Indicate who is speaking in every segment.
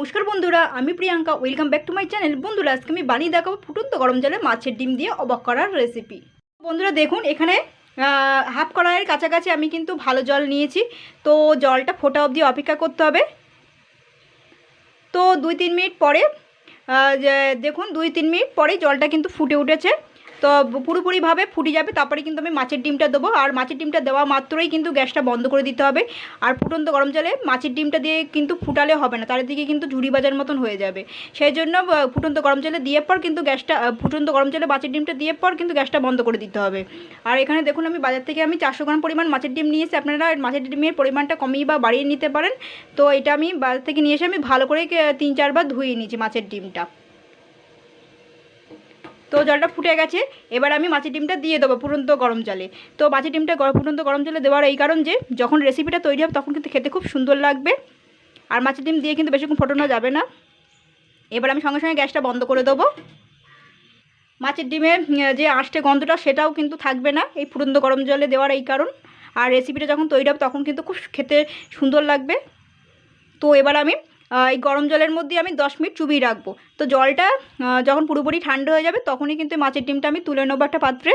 Speaker 1: নমস্কার বন্ধুরা, আমি Priyanka. Welcome back to my channel. বন্ধুরা, আজকে আমি বানিয়ে দেখাবো ফুটন্ত গরম জলে মাছের ডিম দিয়ে অবাক করার রেসিপি। বন্ধুরা দেখুন, এখানে হাফ কড়াইয়ের কাছাকাছি আমি কিন্তু ভালো জল নিয়েছি। তো জলটা ফোটা অবধি অপেক্ষা করতে হবে। তো 2-3 মিনিট পরে দেখুন 2-3 মিনিট পরেই জলটা কিন্তু ফুটে উঠেছে। তো পুরোপুরিভাবে ফুটে যাবে, তারপরে কিন্তু আমি মাছের ডিমটা দেবো। আর মাছের ডিমটা দেওয়া মাত্রই কিন্তু গ্যাসটা বন্ধ করে দিতে হবে। আর ফুটন্ত গরম জলে মাছের ডিমটা দিয়ে কিন্তু ফুটালে হবে না, তার দিকে কিন্তু ঝুড়ি বাজার মতন হয়ে যাবে। সেই জন্য ফুটন্ত গরম জলে দিয়ে পর কিন্তু ফুটন্ত গরম জলে মাছের ডিমটা দিয়ে পর কিন্তু গ্যাসটা বন্ধ করে দিতে হবে। আর এখানে দেখুন, আমি বাজার থেকে 400 গ্রাম পরিমাণ মাছের ডিম নিয়ে এসে, আপনারা মাছের ডিমের পরিমাণটা কমিয়ে বা বাড়িয়ে নিতে পারেন। তো এটা আমি বাজার থেকে নিয়ে এসে আমি ভালো করে 3-4 বার ধুয়ে নিয়েছি মাছের ডিমটা। তো জলটা ফুটে গেছে, এবার আমি মাছের ডিমটা দিয়ে দেবো ফুটন্ত গরম জলে। তো মাছের ডিমটা ফুটন্ত গরম জলে দেওয়ার এই কারণ যে যখন রেসিপিটা তৈরি হবে তখন কিন্তু খেতে খুব সুন্দর লাগবে। আর মাছের ডিম দিয়ে কিন্তু বেশিক্ষণ ফোটানো যাবে না। এবার আমি সঙ্গে সঙ্গে গ্যাসটা বন্ধ করে দেবো। মাছের ডিমের যে আঁশটে গন্ধটা সেটাও কিন্তু থাকবে না এই ফুটন্ত গরম জলে দেওয়ার এই কারণ। আর রেসিপিটা যখন তৈরি হবে তখন কিন্তু খুব খেতে সুন্দর লাগবে। তো এবার আমি এই গরম জলের মধ্যে আমি 10 মিনিট চুবিয়ে রাখবো। তো জলটা যখন পুরোপুরি ঠান্ডা হয়ে যাবে তখনই কিন্তু মাছের ডিমটা আমি তুলে নেবো একটা পাত্রে।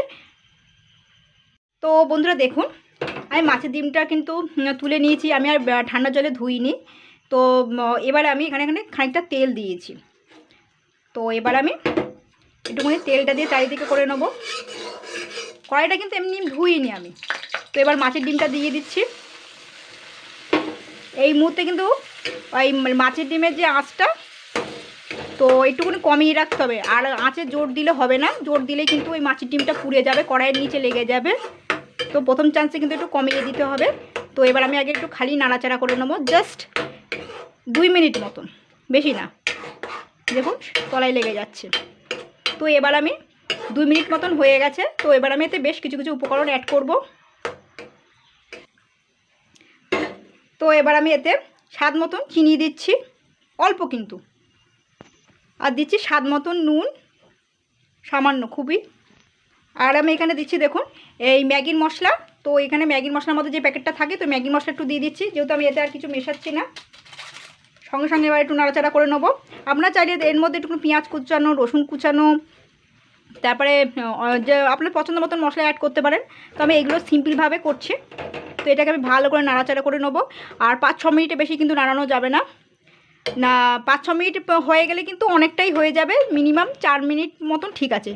Speaker 1: তো বন্ধুরা দেখুন, আমি মাছের ডিমটা কিন্তু তুলে নিয়েছি, আমি আর ঠান্ডা জলে ধুইনি। তো এবার আমি এখানে খানিকটা তেল দিয়েছি। তো এবার আমি একটুখানি তেলটা দিয়ে চারিদিকে করে নেবো। কড়াইটা কিন্তু এমনি ধুইনি আমি। তো এবার মাছের ডিমটা দিয়ে দিচ্ছি। এই মুহূর্তে কিন্তু ওই মাছের ডিমের যে আঁচটা, তো একটুখানি কমিয়ে রাখতে হবে। আর আঁচে জোর দিলে হবে না, জোর দিলে কিন্তু ওই মাছের ডিমটা পুড়ে যাবে, কড়াইয়ের নিচে লেগে যাবে। তো প্রথম চান্সে কিন্তু একটু কমিয়ে দিতে হবে। তো এবার আমি আগে একটু খালি নাড়াচাড়া করে নেবো, জাস্ট 2 মিনিট মতন, বেশি না। দেখুন তলায় লেগে যাচ্ছে। তো এবার আমি 2 মিনিট মতন হয়ে গেছে। তো এবার আমি এতে বেশ কিছু উপকরণ অ্যাড করব। তো এবার আমি এতে স্বাদ মতন চিনি দিচ্ছি, অল্প কিন্তু। আর দিচ্ছি স্বাদ মতন নুন, সামান্য খুবই। আর আমি এখানে দিচ্ছি দেখুন এই ম্যাগির মশলা। তো এখানে ম্যাগির মশলার মধ্যে যে প্যাকেটটা থাকে, তো ম্যাগির মশলা একটু দিয়ে দিচ্ছি, যেহেতু আমি এতে আর কিছু মেশাচ্ছি না। সঙ্গে সঙ্গে এবার একটু নাড়াচাড়া করে নেবো। আপনারা চাইলে এর মধ্যে একটু পেঁয়াজ কুচানো, রসুন কুচানো, তারপরে যে আপনার পছন্দ মতন মশলা অ্যাড করতে পারেন। তো আমি এগুলো সিম্পলভাবে করছি। তো এটাকে আমি ভালো করে নাড়াচাড়া করে নেবো। আর 5-6 মিনিটে বেশি কিন্তু নাড়ানো যাবে না। 5-6 মিনিট হয়ে গেলে কিন্তু অনেকটাই হয়ে যাবে। মিনিমাম 4 মিনিট মতন ঠিক আছে,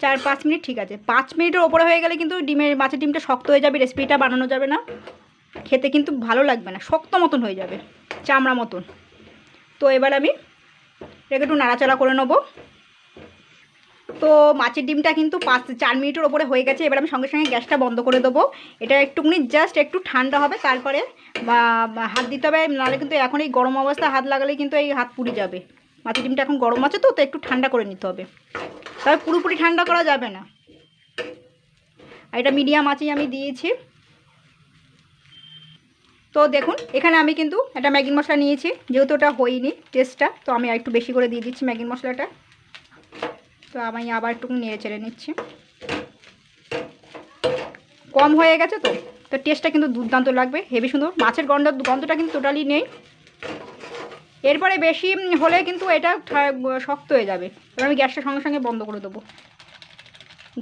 Speaker 1: 4-5 মিনিট ঠিক আছে। 5 মিনিটের ওপরে হয়ে গেলে কিন্তু মাছের ডিমটা শক্ত হয়ে যাবে, রেসিপিটা বানানো যাবে না, খেতে কিন্তু ভালো লাগবে না, শক্ত মতন হয়ে যাবে, চামড়া মতন। তো এবার আমি এটাকে একটু নাড়াচাড়া করে নেবো। তো মাছের ডিমটা কিন্তু 4 মিনিটের ওপরে হয়ে গেছে। এবার আমি সঙ্গে সঙ্গে গ্যাসটা বন্ধ করে দেবো। এটা একটুখানি জাস্ট একটু ঠান্ডা হবে, তারপরে হাত দিতে হবে, নাহলে কিন্তু এখন এই গরম অবস্থায় হাত লাগালেই কিন্তু এই হাত পুড়ে যাবে। মাছের ডিমটা এখন গরম আছে, তো একটু ঠান্ডা করে নিতে হবে, তবে পুরোপুরি ঠান্ডা করা যাবে না। আর এটা মিডিয়াম আঁচেই আমি দিয়েছি। তো দেখুন এখানে আমি কিন্তু একটা ম্যাগি মশলা নিয়েছি, যেহেতু ওটা হয়নি টেস্টটা, তো আমি একটু বেশি করে দিয়ে দিচ্ছি ম্যাগি মশলাটা। তো আমি আবার একটু নেড়ে চেড়ে নিচ্ছি। কম হয়ে গেছে তো তো টেস্টটা কিন্তু দুর্দান্ত লাগবে, হেভি সুন্দর। মাছের গন্ধটা কিন্তু টোটালি নেই। এরপরে বেশি হলে কিন্তু এটা শক্ত হয়ে যাবে। এবার আমি গ্যাসটা সঙ্গে সঙ্গে বন্ধ করে দেবো,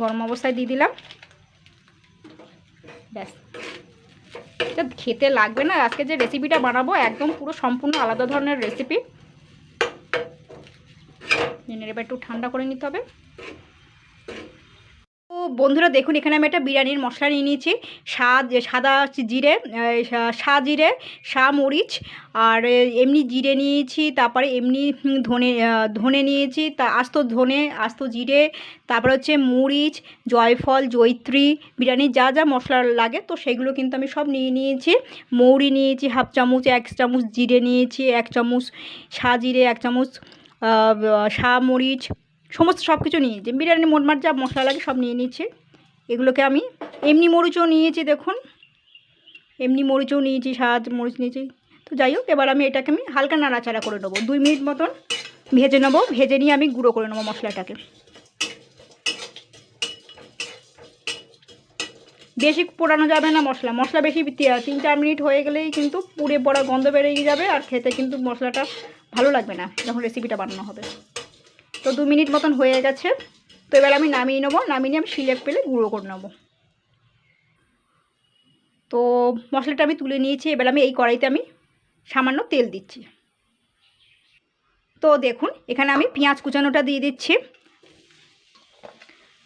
Speaker 1: গরম অবস্থায় দিয়ে দিলাম। ব্যাস, এটা খেতে লাগবে না। আজকে যে রেসিপিটা বানাবো একদম পুরো সম্পূর্ণ আলাদা ধরনের রেসিপি। এবার একটু ঠান্ডা করে নিতে হবে। তো বন্ধুরা দেখুন, এখানে আমি একটা বিরিয়ানির মশলা নিয়ে নিয়েছি। সাদা জিরে, জিরে, মরিচ, আর এমনি জিরে নিয়েছি, তারপরে এমনি ধনে নিয়েছি, আস্ত ধনে, আস্ত জিরে, তারপরে হচ্ছে মরিচ, জয়ফল, জয়িত্রী, বিরিয়ানির যা যা মশলা লাগে তো সেগুলো কিন্তু আমি সব নিয়ে নিয়েছি। মৌরি নিয়েছি হাফ চামচ, 1 চামচ জিরে নিয়েছি, 1 চামচ জিরে, 1 চামচ মরিচ, সমস্ত সব কিছু নিয়েছি। বিরিয়ানি মোটমাট যা মশলা লাগে সব নিয়ে নিয়েছি। এগুলোকে আমি এমনি মরিচও নিয়েছি, দেখুন এমনি মরিচও নিয়েছি, মরিচ নিয়েছি। তো যাই হোক, এবার আমি এটাকে আমি হালকা নাড়াচাড়া করে নেবো, 2 মিনিট মতন ভেজে নেবো। ভেজে নিয়ে আমি গুঁড়ো করে নেবো মশলাটাকে। বেশি পোড়ানো যাবে না মশলা বেশি 3-4 মিনিট হয়ে গেলেই কিন্তু পুড়ে পড়া গন্ধ বেরিয়ে যাবে, আর খেতে কিন্তু মশলাটা ভালো লাগবে না যখন রেসিপিটা বানানো হবে। তো 2 মিনিট মতন হয়ে গেছে। তো এবার আমি নামিয়ে নেবো, নামিয়ে নিয়ে আমি শিলে পেলে গুঁড়ো করে নেবো। তো মশলাটা আমি তুলে নিয়েছি। এবার আমি এই কড়াইতে আমি সামান্য তেল দিচ্ছি। তো দেখুন এখানে আমি পেঁয়াজ কুচানোটা দিয়ে দিচ্ছি,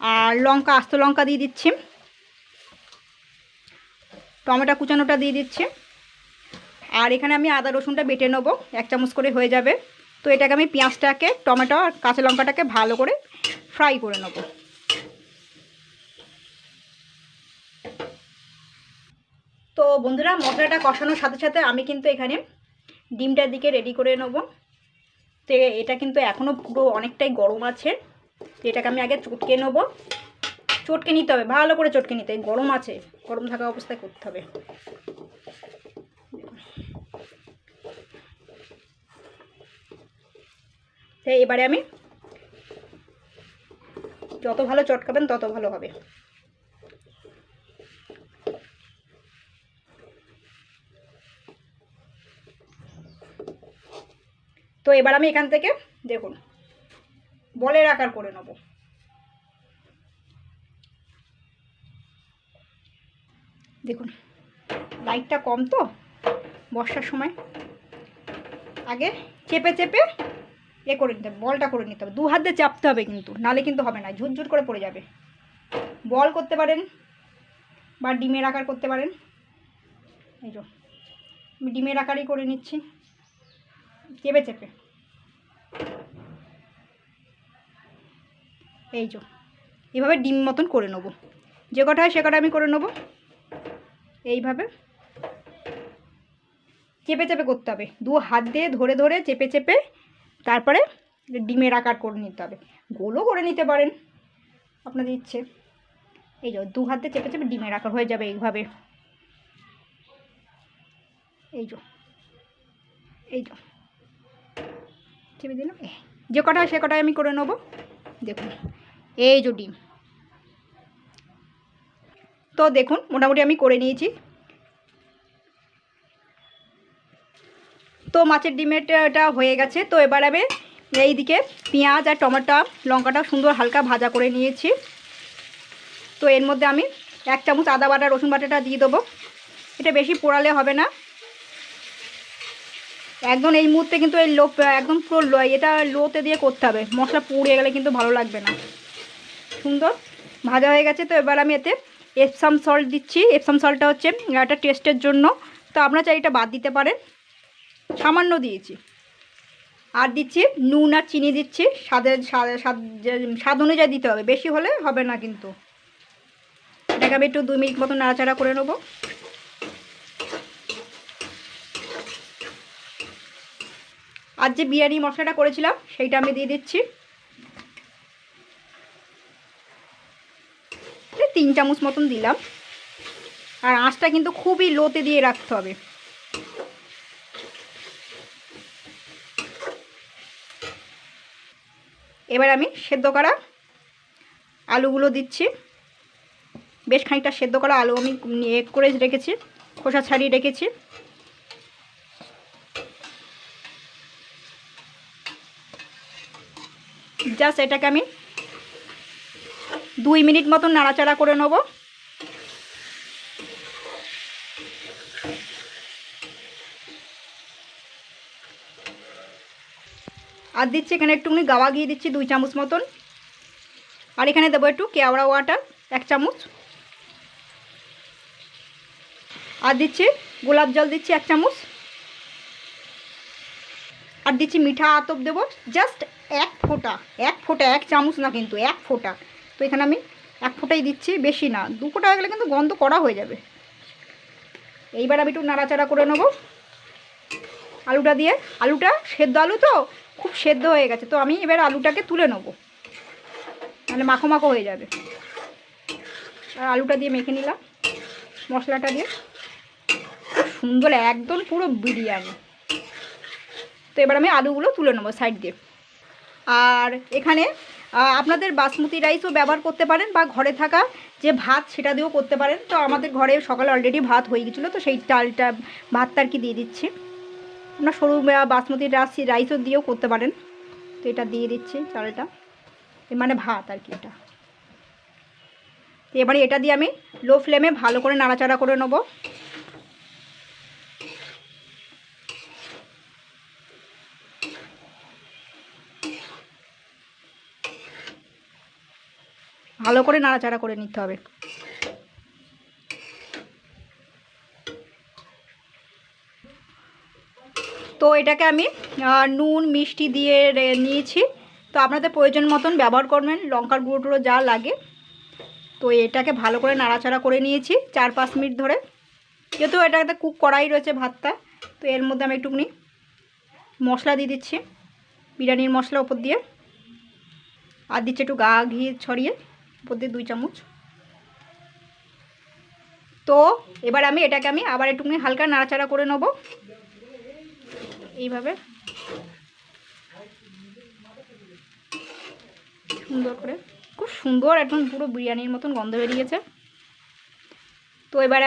Speaker 1: আর লঙ্কা, আস্ত লঙ্কা দিয়ে দিচ্ছি, টমেটো কুচানোটা দিয়ে দিচ্ছি, আর এখানে আমি আদা রসুনটা বেটে নেবো, 1 চামচ করে হয়ে যাবে। তো এটাকে আমি পেঁয়াজটাকে, টমেটো আর কাঁচা লঙ্কাটাকে ভালো করে ফ্রাই করে নেবো। তো বন্ধুরা মশলাটা কষানোর সাথে সাথে আমি কিন্তু এখানে ডিমটার দিকে রেডি করে নেবো। তো এটা কিন্তু এখনও পুরো অনেকটাই গরম আছে। তো এটাকে আমি আগে চটকে নেবো, চটকে নিতে হবে, ভালো করে চটকে নিতে হবে, গরম আছে, গরম থাকা অবস্থায় করতে হবে। তো এবারে আমি যত ভালো চটকাবেন তত ভালো হবে। তো এবার আমি এখান থেকে দেখুন বলের আকার করে নেব। দেখুন লাইটটা কম তো বর্ষার সময়, আগে চেপে চেপে করে নিতে হবে, বলটা করে নিতে হবে। 2 হাত দিয়ে চাপতে হবে কিন্তু, নালে কিন্তু হবে না, ঝুরঝুর করে পড়ে যাবে। বল করতে পারেন বা ডিমের আকার করতে পারেন। এই যে আমি ডিমের আকারই করে নিচ্ছি চেপে চেপে। এই যে এইভাবে ডিম মতন করে নেবো, যে কটা হয় সে কটা আমি করে নেবো। এইভাবে চেপে চেপে করতে হবে, 2 হাত দিয়ে ধরে ধরে চেপে চেপে তারপরে ডিমের আকার করে নিতে হবে। গোলও করে নিতে পারেন আপনাদের ইচ্ছে। এই যে 2 হাত দিয়ে চেপে চেপে ডিমের আকার হয়ে যাবে এইভাবে। এই যে চেপে দিলাম, যে কটা হয় সে কটাই আমি করে নেবো। দেখুন এই যে ডিম। তো দেখুন মোটামুটি আমি করে নিয়েছি। তো মাছের ডিমেরটা হয়ে গেছে। তো এবার আমি এইদিকে পেঁয়াজ আর টমেটো লঙ্কাটা সুন্দর হালকা ভাজা করে নিয়েছি। তো এর মধ্যে আমি 1 চামচ আদা বাটা রসুন বাটাটা দিয়ে দেবো। এটা বেশি পোড়ালে হবে না, একদম এই মুহূর্তে কিন্তু এই একদম পুরো এটা লোতে দিয়ে করতে হবে, মশলা পুড়ে গেলে কিন্তু ভালো লাগবে না। সুন্দর ভাজা হয়ে গেছে। তো এবার আমি এতে এপসাম সল্ট দিচ্ছি। এপসাম সল্টটা হচ্ছে একটা টেস্টের জন্য, তো আপনারা চাই এটা বাদ দিতে পারেন, সামান্য দিয়েছি। আর দিচ্ছি নুন আর চিনি দিচ্ছি, স্বাদ অনুযায়ী দিতে হবে, বেশি হলে হবে না কিন্তু। এটাকে আমি একটু 2 মিনিট মতো নাড়াচাড়া করে নেবো। আর যে বিরিয়ানি মশলাটা করেছিলাম সেইটা আমি দিয়ে দিচ্ছি, 3 চামচ মতন দিলাম। আর আঁচটা কিন্তু খুবই লোতে দিয়ে রাখতে হবে। এবার আমি সেদ্ধ করা আলুগুলো দিচ্ছি। বেশ খানিকটা সেদ্ধ করা আলু আমি করে রেখেছি, খোসা ছাড়িয়ে রেখেছি। জাস্ট এটাকে আমি 2 মিনিট মতন নাড়াচাড়া করে নেব। আর দিচ্ছি এখানে একটুখানি গাওয়া ঘি দিচ্ছি 2 চামচ মতন। আর এখানে দেবো একটু কেওড়া ওয়াটার 1 চামচ। আর দিচ্ছি গোলাপ জল দিচ্ছি 1 চামচ। আর দিচ্ছি মিঠা আতপ দেবো জাস্ট 1 ফোঁটা, 1 চামচ না কিন্তু 1 ফোঁটা। তো এখানে আমি 1 ফোঁটাই দিচ্ছি, বেশি না। 2 ফোঁটা হয়ে গেলে কিন্তু গন্ধ কড়া হয়ে যাবে। এইবার আমি একটু নাড়াচাড়া করে নেব আলুটা দিয়ে। আলুটা সেদ্ধ আলু তো খুব সেদ্ধ হয়ে গেছে, তো আমি এবার আলুটাকে তুলে নেব, মানে মাখো মাখো হয়ে যাবে। আর আলুটা দিয়ে মেখে নিলাম মশলাটা দিয়ে, খুব সুন্দর একদম পুরো বিরিয়ানি। তো এবার আমি আলুগুলো তুলে নেবো সাইড দিয়ে। আর এখানে আপনাদের বাসমতি রাইসও ব্যবহার করতে পারেন, বা ঘরে থাকা যে ভাত সেটা দিয়েও করতে পারেন। তো আমাদের ঘরে সকালে অলরেডি ভাত হয়ে গেছিলো, তো সেই ভাতটা আর কি দিয়ে দিচ্ছি। আপনার সরু বাসমতি রাইসও দিয়েও করতে পারেন। তো এটা দিয়ে দিচ্ছি চালটা, মানে ভাত আর কি এটা। তো এবারে এটা দিয়ে আমি লো ফ্লেমে ভালো করে নাড়াচাড়া করে নেব। ভালো করে নাড়াচাড়া করে নিতে হবে। তো এটাকে আমি নুন মিষ্টি দিয়ে নিয়েছি। তো আপনাদের প্রয়োজন মতন ব্যবহার করবেন, লঙ্কার গুঁড়ো যা লাগে। তো এটাকে ভালো করে নাড়াচাড়া করে নিয়েছি 4-5 মিনিট ধরে। যেহেতু এটাতে কুক করাই রয়েছে ভাতটা, তো এর মধ্যে আমি একটুখানি মশলা দিয়ে দিচ্ছি, বিরিয়ানির মশলা ওপর দিয়ে। আর দিচ্ছি একটু ঘি ছড়িয়ে ওপর দিয়ে 2 চামচ। তো এবার এটাকে আবার একটুখানি হালকা নাড়াচাড়া করে নেব এইভাবে সুন্দর করে। খুব সুন্দর একদম পুরো বিরিয়ানির মতন গন্ধ বেরিয়েছে। তো এবারে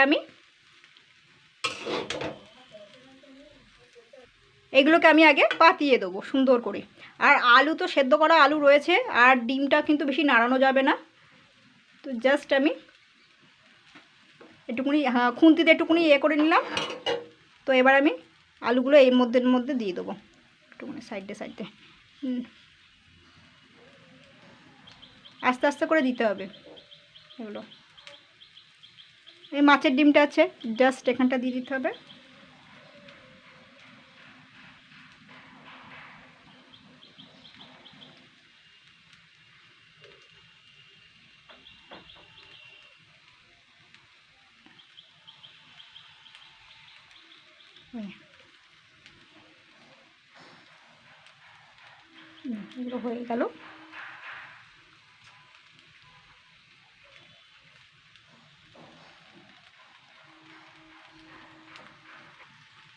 Speaker 1: এগুলোকে আমি আগে পাতিয়ে দেবো সুন্দর করে। আর আলু তো সেদ্ধ করা আলু রয়েছে, আর ডিমটা কিন্তু বেশি নাড়ানো যাবে না। তো জাস্ট আমি একটুকুনি খুন্তিতে একটুকুনি করে নিলাম। তো এবার আমি আলুগুলো এর মধ্যে দিয়ে দেবো একটুকুনি সাইডে। আস্তে আস্তে করে দিতে হবে এগুলো। এই মাছের ডিমটা আছে, জাস্ট এখানটা দিয়ে দিতে হবে। এগুলো হয়ে গেল।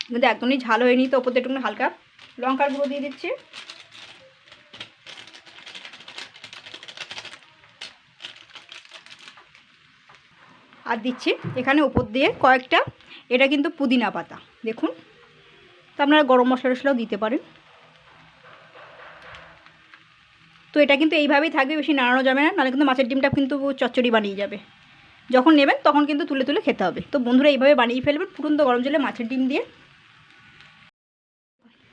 Speaker 1: কিন্তু একদমই ঝাল হয়নি, তো ওপর দিয়ে একটু হালকা লঙ্কার গুঁড়ো দিয়ে দিচ্ছি। আর দিচ্ছি এখানে ওপর দিয়ে কয়েকটা, এটা কিন্তু পুদিনা পাতা দেখুন। তো আপনারা গরম মশলাও দিতে পারেন। তো এটা কিন্তু এইভাবেই থাকবে, বেশি নাড়ানো যাবে না, নাহলে কিন্তু মাছের ডিমটা কিন্তু চচ্চড়ি বানিয়ে যাবে। যখন নেবেন তখন কিন্তু তুলে তুলে খেতে হবে। তো বন্ধুরা এইভাবে বানিয়ে ফেলবেন ফুটন্ত গরম জলে মাছের ডিম দিয়ে।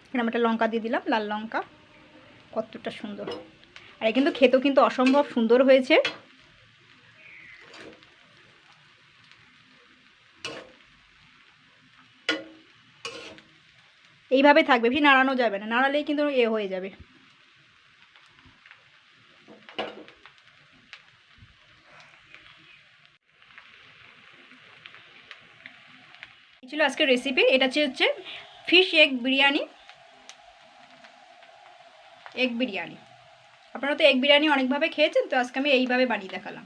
Speaker 1: এখানে একটা লঙ্কা দিয়ে দিলাম, লাল লঙ্কা। কতটা সুন্দর, আর কিন্তু খেতেও কিন্তু অসম্ভব সুন্দর হয়েছে। এইভাবে থাকবে, বেশি নাড়ানো যাবে না, নাড়ালেই কিন্তু হয়ে যাবে। ছিল আজকের রেসিপি। এটা হচ্ছে ফিশ এগ বিরিয়ানি। আপনারা তো এগ বিরিয়ানি অনেকভাবে খেয়েছেন, তো আজকে আমি এইভাবে বানিয়ে দেখালাম।